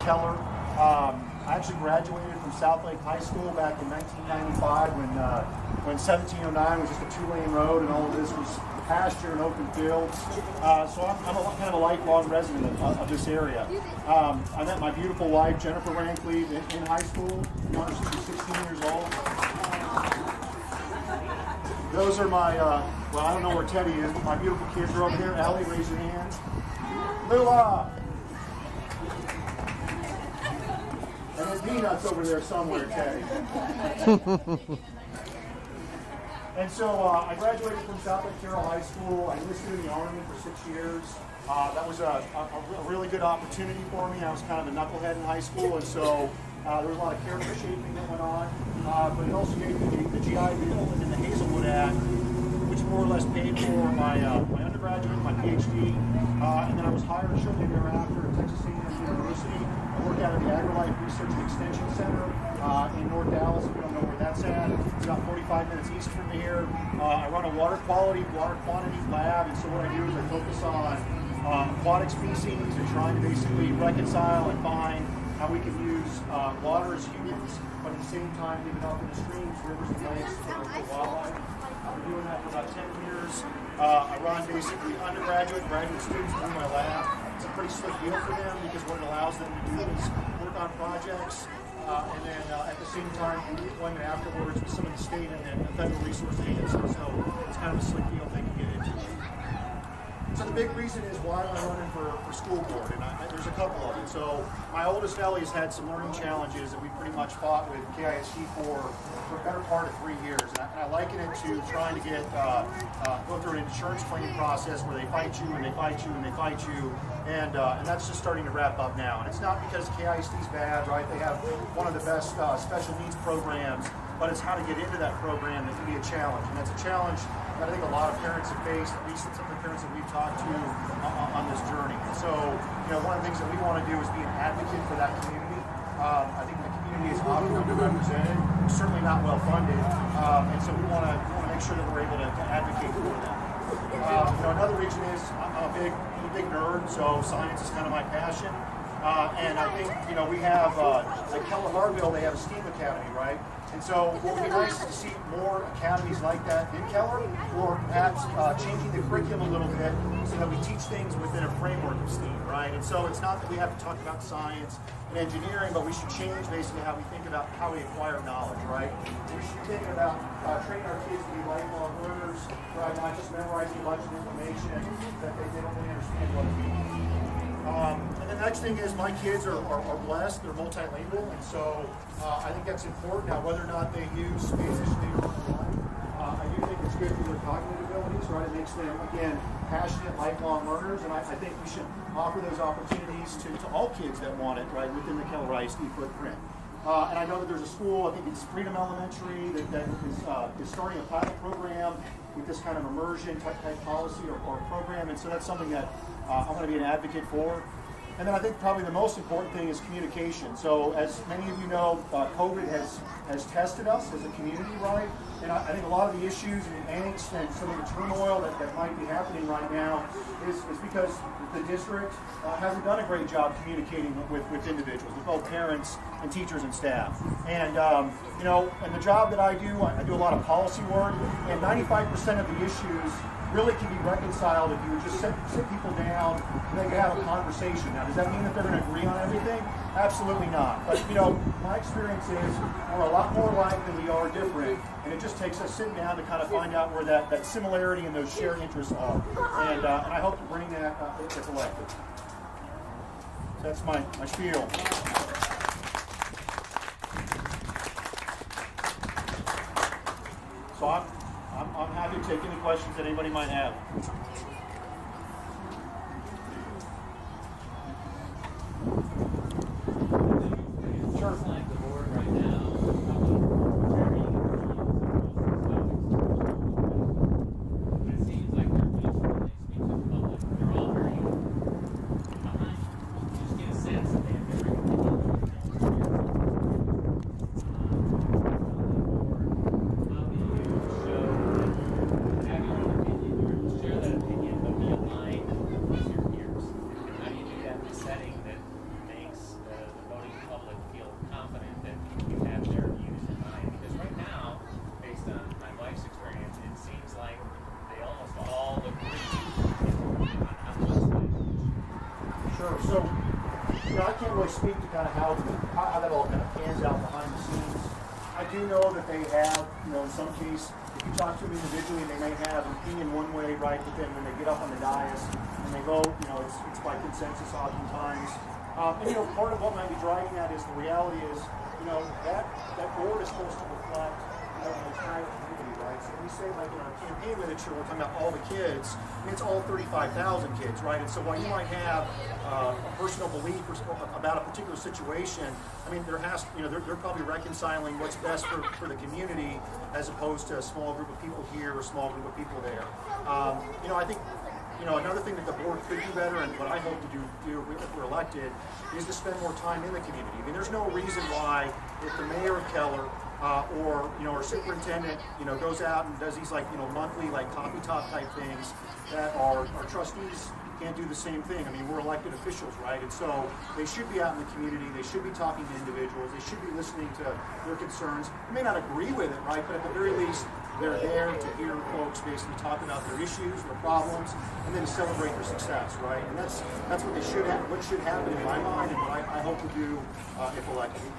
Keller. I actually graduated from South Lake High School back in 1995 when 1709 was just a two-lane road and all of this was pasture and open fields. So I'm kind of a lifelong resident of this area. I met my beautiful wife, Jennifer Randklev, in high school. She's 16 years old. Those are my, well, I don't know where Teddy is, but my beautiful kids are over here. Allie, raise your hands. Lula! And then Peanut's over there somewhere, Teddy. And so I graduated from South Lake Carroll High School. I enlisted in the Army for 6 years. That was a really good opportunity for me. I was kind of a knucklehead in high school, and so there was a lot of character shaping that went on. But it also gave me the GI Bill and then the Hazelwood Act, which more or less paid for my undergraduate, my PhD. And then I was hired shortly thereafter at Texas A&M University. I work out of the AgriLife Research and Extension Center in North Dallas. If you don't know where that's at, it's about 45 minutes east from here. I run a water quantity lab, and so what I do is I focus on aquatic species and trying to basically reconcile and find how we can use water as humans, but at the same time leave it up in the streams, rivers, and lakes for wildlife. I've been doing that for about 10 years. I run basically undergraduate, graduate students through my lab. It's a pretty slick deal for them because what it allows them to do is work on projects and then at the same time do employment afterwards with some of the state and federal resource agencies. So it's kind of a slick deal they can get into. So the big reason is why am I running for school board, and there's a couple of them. So my oldest Ellie's had some learning challenges that we pretty much fought with KISD for a better part of 3 years. And I liken it to trying to get go through an insurance claim process where they fight you and they fight you and they fight you, and that's just starting to wrap up now. And it's not because KISD's bad, right? They have one of the best special needs programs, but it's how to get into that program that can be a challenge, and that's a challenge that I think a lot of parents have faced, at least some of the parents that we've talked to on this journey. So, one of the things that we want to do is be an advocate for that community. I think the community is often underrepresented, certainly not well funded, and so we want to make sure that we're able to advocate for them. Another reason is I'm a big nerd, so science is kind of my passion. And I think, we have, like Keller Harville, they have a STEAM academy, right? And so what would be nice is to see more academies like that in Keller, or perhaps changing the curriculum a little bit so that we teach things within a framework of STEAM, right? And so it's not that we have to talk about science and engineering, but we should change basically how we think about how we acquire knowledge, right? We should be thinking about training our kids to be lifelong learners, right? Not just memorizing a bunch of information that they don't really understand what it means. And the next thing is my kids are blessed, they're multilingual, and so I think that's important. Now, whether or not they use Spanish later on in life, I do think it's good for their cognitive abilities, right? It makes them, again, passionate, lifelong learners, and I think we should offer those opportunities to all kids that want it, right, within the Keller ISD footprint. And I know that there's a school, I think it's Freedom Elementary, that is starting a pilot program with this kind of immersion type policy or program, and so that's something that I'm going to be an advocate for. And then I think probably the most important thing is communication. So as many of you know, COVID has tested us as a community, right? And I think a lot of the issues and angst and some of the turmoil that might be happening right now is because the district hasn't done a great job communicating with individuals, with both parents and teachers and staff. And and the job that I do a lot of policy work, and 95% of the issues really can be reconciled if you would just sit people down and they can have a conversation. Now, does that mean that they're going to agree on everything? Absolutely not. But, my experience is we're a lot more alike than we are different, and it just takes us sitting down to kind of find out where that similarity and those shared interests are. And I hope to bring that if elected. So that's my spiel. So I'm happy to take any questions that anybody might have. Sure. Like the board right now, it seems like they're when they speak to the public, they're all very behind. You just get a sense that they have different opinions. How do you show, have your own opinion or share that opinion Sure. So, I can't really speak to kind of how that all kind of pans out behind the scenes. I do know that they have, in some case, if you talk to them individually, they may have an opinion one way, right? But then when they get up on the dais and they vote, it's by consensus oftentimes. And part of what might be driving that is the reality is, that board is supposed to reflect the entire community, right? So when we say, like, in our campaign literature, we're talking about all the kids, it's all 35,000 kids, right? And so while you might have a personal belief about a particular situation, they're probably reconciling what's best for the community as opposed to a small group of people here or a small group of people there. I think another thing that the board could do better, and what I hope to do if we're elected, is to spend more time in the community. There's no reason why, if the mayor of Keller or our superintendent, goes out and does these monthly coffee talk type things, that our trustees can't do the same thing. We're elected officials, right? And so they should be out in the community. They should be talking to individuals. They should be listening to their concerns. They may not agree with it, right? But at the very least, they're there to hear folks basically talk about their issues, their problems, and then to celebrate their success, right? And that's what they should have, what should happen in my mind, and what I hope to do if elected.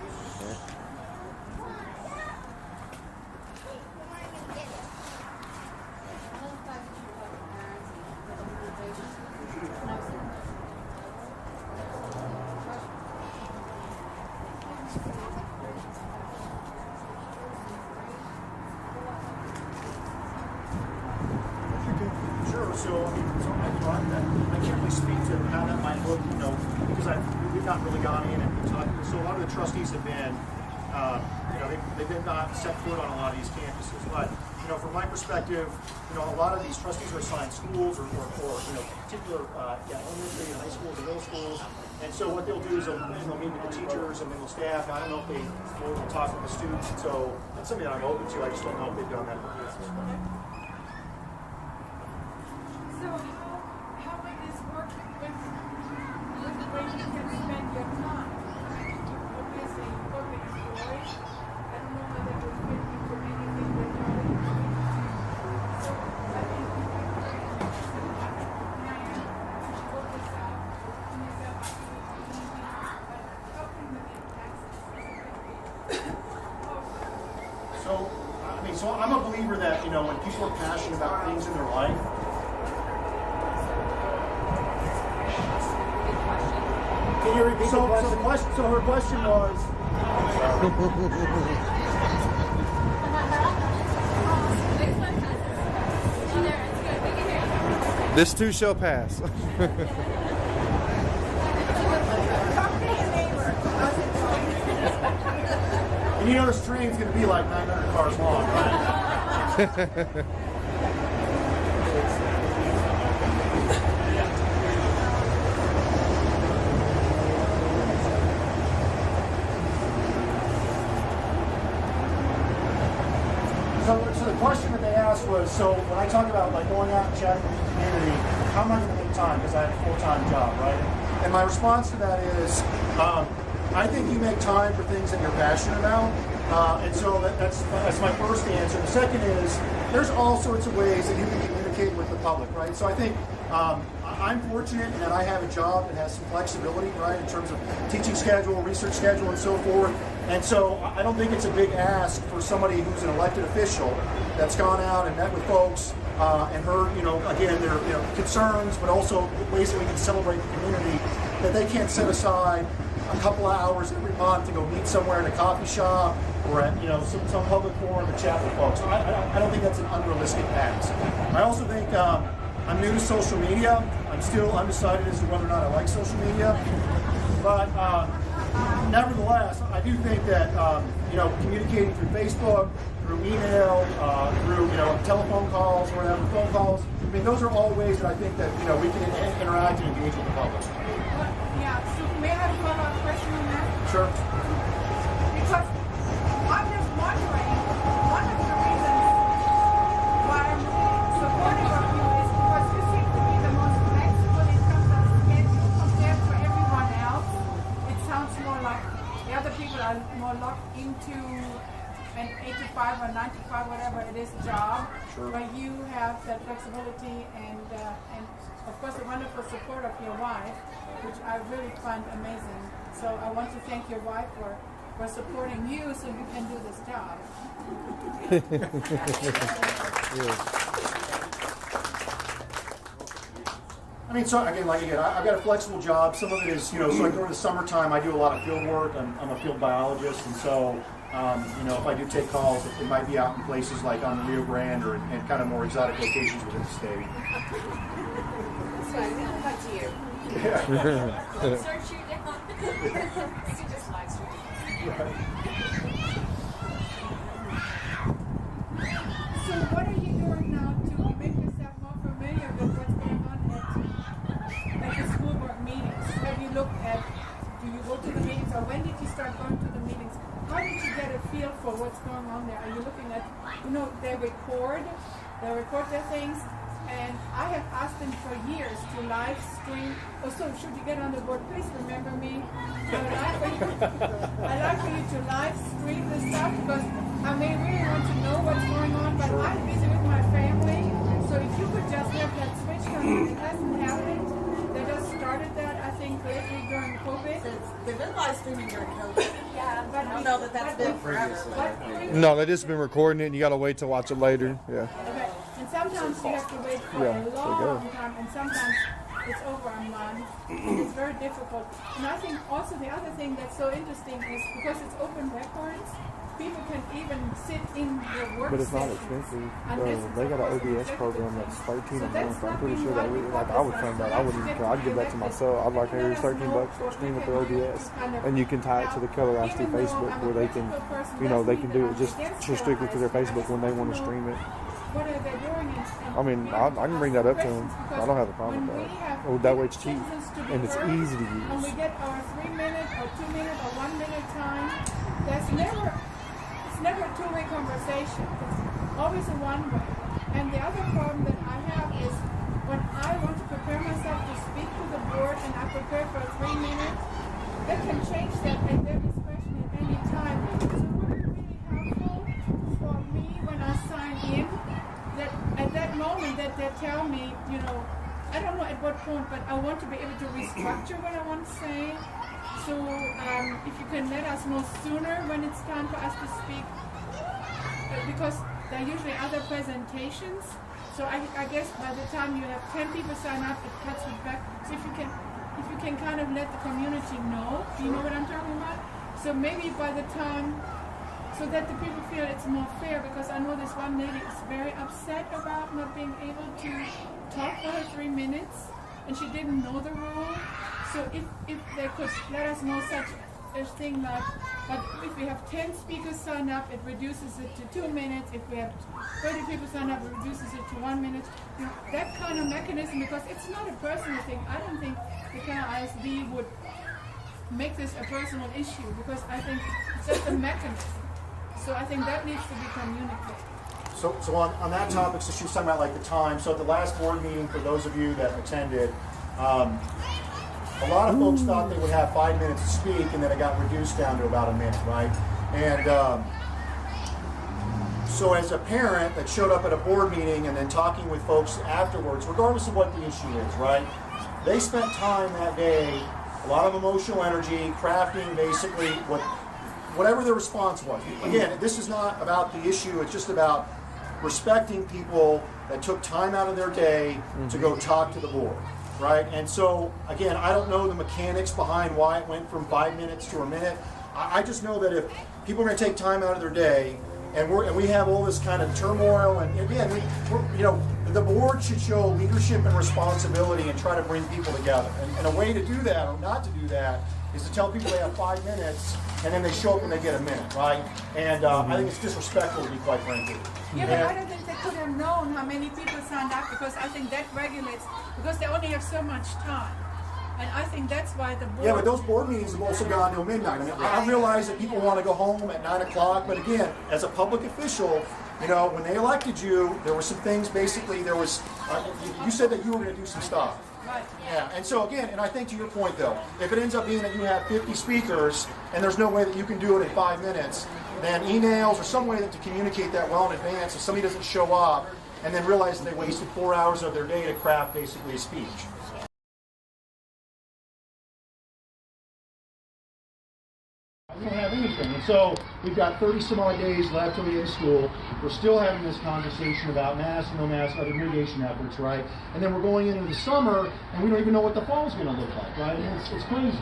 I can't really speak to how that might look, because we've not really gone in and talked. So a lot of the trustees have been, they've been not set foot on a lot of these campuses. But from my perspective, a lot of these trustees are assigned schools or particular elementary and high schools and middle schools. And so what they'll do is they'll meet with the teachers and then the staff. I don't know if they will talk with the students. And so that's something that I'm open to. I just don't know if they've done that before. So how might this work with the way you can spend your time? Obviously, public employees. I don't know whether it will fit into anything that you're doing. So I think we can create a plan, work this out, and if there are helping with the taxes. So I'm a believer that, when people are passionate about things in their life, can you repeat the question? So her question was... This too shall pass. And this train's going to be like 900 cars long, right? So the question that they asked was, so when I talk about going out and chatting with the community, how am I going to make time? Because I have a full-time job, right? And my response to that is, I think you make time for things that you're passionate about. And so that's my first answer. The second is, there's all sorts of ways that you can communicate with the public, right? So I think I'm fortunate that I have a job that has some flexibility, right, in terms of teaching schedule, research schedule, and so forth. And so I don't think it's a big ask for somebody who's an elected official that's gone out and met with folks and heard, again, their concerns, but also ways that we can celebrate the community, that they can't set aside a couple of hours every month to go meet somewhere in a coffee shop or at some public forum to chat with folks. So I don't think that's an unrealistic ask. I also think I'm new to social media. I'm still undecided as to whether or not I like social media. But nevertheless, I do think that communicating through Facebook, through email, through telephone calls or whatever, phone calls. Those are all ways that I think that we can interact and engage with the public. Yeah. So may I have a follow-up question on that? Sure. Because I'm just wondering, one of the reasons why I'm supportive of you is because you seem to be the most flexible in terms of schedule compared to everyone else. It sounds more like the other people are more locked into an 8 to 5 or 9 to 5, whatever it is, job. Sure. But you have that flexibility and of course the wonderful wonderful support of your wife, which I really find amazing. So I want to thank your wife for supporting you so you can do this job. I mean, so again, I've got a flexible job. Some of it is, so like during the summertime, I do a lot of field work. I'm a field biologist, and so, if I do take calls, it might be out in places like on the Rio Grande or in kind of more exotic locations within the state. So I'm going to cut to you. Yeah. Search you down. See just live stream. So what are you doing now to make yourself more familiar with what's going on at the school board meetings? Have you looked at, do you go to the meetings, or when did you start going to the meetings? How did you get a feel for what's going on there? Are you looking at, they record their things, and I have asked them for years to live stream. Oh, so should you get on the board, please remember me. I'd like for you to live stream this stuff, because I may really want to know what's going on, but I'm busy with my family. So if you could just have that switch on, it hasn't happened. They just started that, I think, lately during COVID. They've been live streaming during COVID. Yeah, but I don't know that that's been forever. No, they just been recording it and you got to wait to watch it later. Yeah. Okay. And sometimes you have to wait for a long time, and sometimes it's over a month. It's very difficult. And I think also the other thing that's so interesting is because it's open records, people can even sit in their work But it's not sessions expensive. and listen They to got an what's OBS executive program session. that's 13 So a that's month. I'm not pretty being sure that I would fund that. I wouldn't care. I'd give that to myself. I'd like to hear $13 stream it to OBS, and you can tie it to the Color I See Facebook where they can, they can do it just strictly to their Facebook when they want to stream it. What are they doing? I mean, I can bring that up to them. I don't have a problem with that. Oh, that way it's cheap and it's easy to And we use. get our 3-minute or 2-minute or 1-minute time. It's never a two-way conversation. It's always a one-way. And the other problem that I have is when I want to prepare myself to speak to the board and I prepare for 3 minutes, they can change that at their discretion at any time. So it would be really helpful for me when I sign in that at that moment that they tell me, I don't know at what point, but I want to be able to restructure what I want to say. So if you can let us know sooner when it's time for us to speak, because there are usually other presentations. So I guess by the time you have 10 people sign up, it cuts it back. So if you can kind of let the community know, do you know what I'm talking about? So maybe by the time, so that the people feel it's more fair, because I know this one lady is very upset about not being able to talk for her 3 minutes, and she didn't know the rule. So if they could let us know such a thing like, but if we have 10 speakers sign up, it reduces it to 2 minutes. If we have 30 people sign up, it reduces it to 1 minute. That kind of mechanism, because it's not a personal thing. I don't think the KISD would make this a personal issue, because I think it's just a mechanism. So I think that needs to be communicated. So on that topic, so she was talking about like the time. So at the last board meeting, for those of you that attended, a lot of folks thought they would have 5 minutes to speak, and then it got reduced down to about a minute, right? And so as a parent that showed up at a board meeting and then talking with folks afterwards, regardless of what the issue is, right? They spent time that day, a lot of emotional energy, crafting basically whatever their response was. Again, this is not about the issue, it's just about respecting people that took time out of their day to go talk to the board, right? And so, again, I don't know the mechanics behind why it went from 5 minutes to a minute. I just know that if people are going to take time out of their day, and we have all this kind of turmoil, and again, the board should show leadership and responsibility and try to bring people together. And a way to do that, or not to do that, is to tell people they have 5 minutes, and then they show up and they get a minute, right? And I think it's disrespectful, to be quite frankly. Yeah, but I don't think they could have known how many people signed up, because I think that regulates, because they only have so much time. And I think that's why the board... Yeah, but those board meetings have also gone till midnight. I mean, I realize that people want to go home at 9 o'clock, but again, as a public official, when they elected you, there were some things, basically, you said that you were going to do some stuff. Right. Yeah, and so again, and I think to your point though, if it ends up being that you have 50 speakers and there's no way that you can do it in 5 minutes, then emails or some way to communicate that well in advance if somebody doesn't show up and then realize that they wasted 4 hours of their day to craft basically a speech. We don't have anything. And so we've got 30 some odd days left till the end of school. We're still having this conversation about mask, no mask, other mitigation efforts, right? And then we're going into the summer, and we don't even know what the fall is going to look like, right? And it's crazy.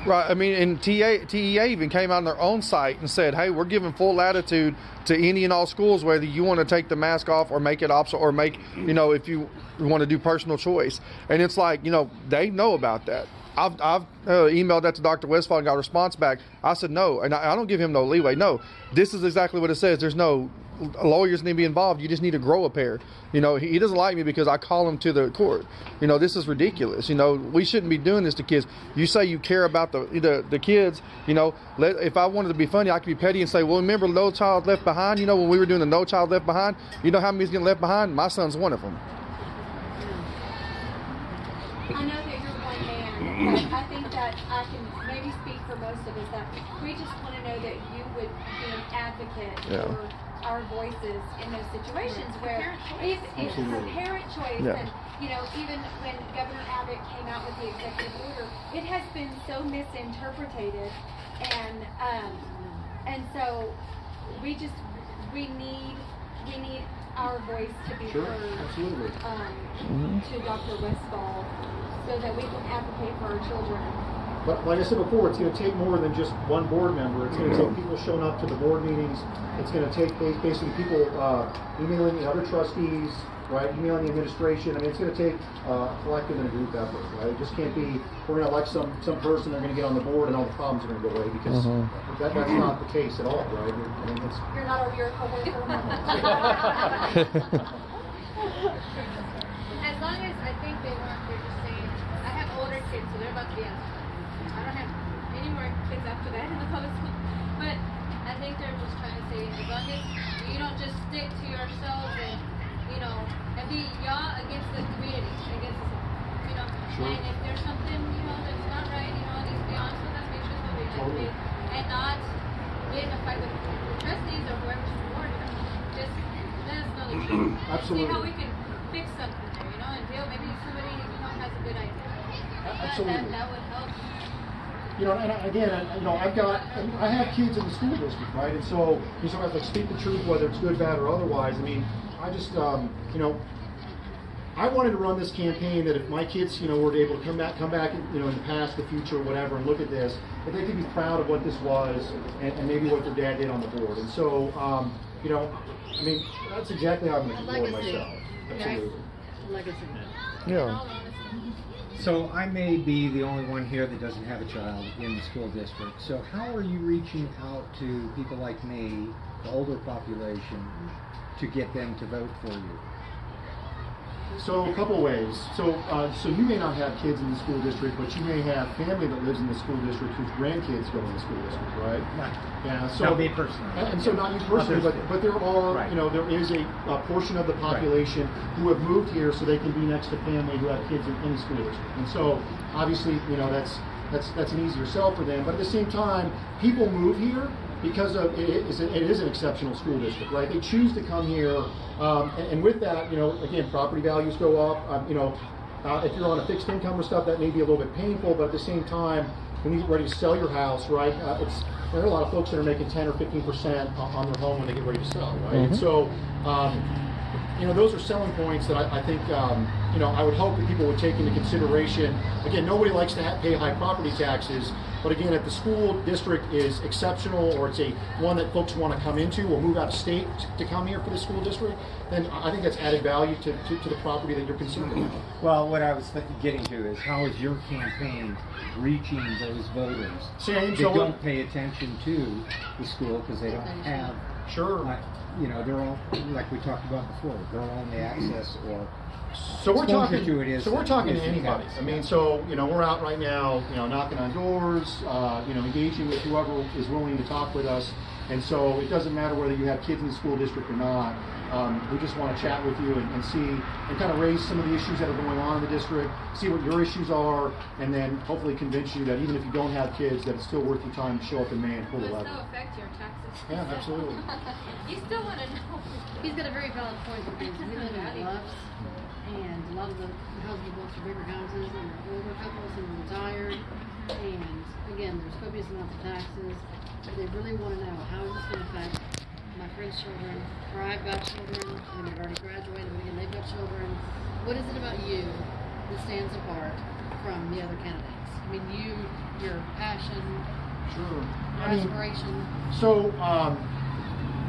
Right. I mean, and TEA even came out on their own site and said, hey, we're giving full latitude to any and all schools, whether you want to take the mask off or make it optional or make, if you want to do personal choice. And it's like, they know about that. I've emailed that to Dr. Westphal and got a response back. I said no, and I don't give him no leeway. No, this is exactly what it says. There's no lawyers need to be involved. You just need to grow a pair. He doesn't like me because I call him to the court. This is ridiculous. We shouldn't be doing this to kids. You say you care about the kids. If I wanted to be funny, I could be petty and say, well, remember No Child Left Behind? When we were doing the No Child Left Behind, how many's getting left behind? My son's one of them. I know that you're one man, but I think that I can maybe speak for most of us that we just want to know that you would be an advocate for our voices in those situations where it's a parent choice. Yeah. And even when Governor Abbott came out with the executive order, it has been so misinterpreted, and so we need our voice to be heard. Absolutely. To Dr. Westphal, so that we can advocate for our children. But like I said before, it's going to take more than just one board member. It's going to take people showing up to the board meetings. It's going to take basically people emailing the other trustees, right? Emailing the administration. I mean, it's going to take a collective and a group effort, right? It just can't be, we're going to elect some person, they're going to get on the board and all the problems are going to go away, because that's not the case at all, right? I mean, You're not a miracle worker. As long as I think they're just saying, I have older kids, so they're about to be out. I don't have any more kids after that in the public school. But I think they're just trying to say, as long as you don't just stick to yourselves and be y'all against the community, against the And if there's something, that's not right, just be honest with us, make sure it's what we and not get in a fight with the trustees or whoever's board. Just let us know the truth. Absolutely. See how we can fix something there, until maybe somebody, has a good idea. Absolutely. That would help. And again, I have kids in the school district, right? And so you sort of have to speak the truth, whether it's good, bad, or otherwise. I mean, I just, I wanted to run this campaign that if my kids, were able to come back, in the past, the future, whatever, and look at this, that they could be proud of what this was and maybe what their dad did on the board. And so, I mean, that's exactly how I'm going to do it myself. Absolutely. Legacy. Yeah. So I may be the only one here that doesn't have a child in the school district. So how are you reaching out to people like me, the older population, to get them to vote for you? So a couple ways. So you may not have kids in the school district, but you may have family that lives in the school district whose grandkids go in the school district, right? Right. Yeah. So Not me personally. And so not you personally, but there are, Right. there is a portion of the population who have moved here so they can be next to family who have kids in the school district. And so obviously, that's an easier sell for them. But at the same time, people move here because of it is an exceptional school district, right? They choose to come here, and with that, again, property values go up. If you're on a fixed income or stuff, that may be a little bit painful, but at the same time, when you get ready to sell your house, right? There are a lot of folks that are making 10 or 15% on their home when they get ready to sell, right? And so, those are selling points that I think, I would hope that people would take into consideration. Again, nobody likes to pay high property taxes, but again, if the school district is exceptional, or it's one that folks want to come into or move out of state to come here for the school district, then I think that's added value to the property that you're concerned about. Well, what I was getting to is, how is your campaign reaching those voters Same, that so don't pay attention to the school because they don't have, Sure. they're all, like we talked about before, they're only access or So we're exposure talking to it is. So we're talking to is anybody. the I mean, so we're out right now, knocking on doors, engaging with whoever is willing to talk with us. And so it doesn't matter whether you have kids in the school district or not. We just want to chat with you and see and kind of raise some of the issues that are going on in the district, see what your issues are, and then hopefully convince you that even if you don't have kids, that it's still worth your time to show up in May and pull the Will lever. still affect your taxes. Yeah, absolutely. You still want to know. He's got a very valid point with these. We live in Bluffs, and a lot of the houses built for bigger houses, and they're older couples who are retired, and again, there's copious amounts of taxes, but they really want to know how is this going to affect my friends' children, or I've got children, and they've already graduated, but again, they've got children. What is it about you that stands apart from the other candidates? I mean, your passion, Sure. your aspiration. So,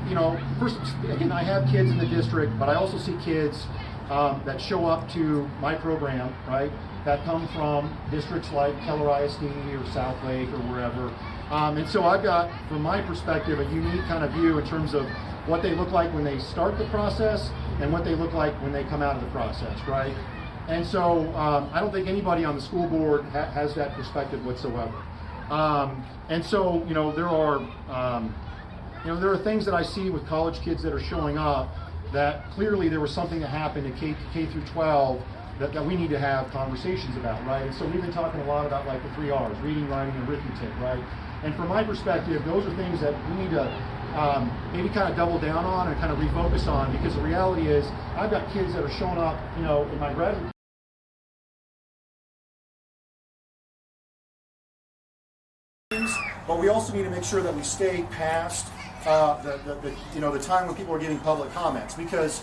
you know, first, again, I have kids in the district, but I also see kids that show up to my program, right, that come from districts like Keller ISD or South Lake or wherever. And so I've got, from my perspective, a unique kind of view in terms of what they look like when they start the process and what they look like when they come out of the process, right? And so I don't think anybody on the school board has that perspective whatsoever. And so, you know, there are things that I see with college kids that are showing up that clearly there was something that happened at K through 12 that we need to have conversations about, right? And so we've been talking a lot about like the 3 R's, reading, writing, and arithmetic, right? And from my perspective, those are things that we need to maybe kind of double down on and kind of refocus on, because the reality is I've got kids that are showing up, you know, in my graduate but we also need to make sure that we stay past the time when people are giving public comments, because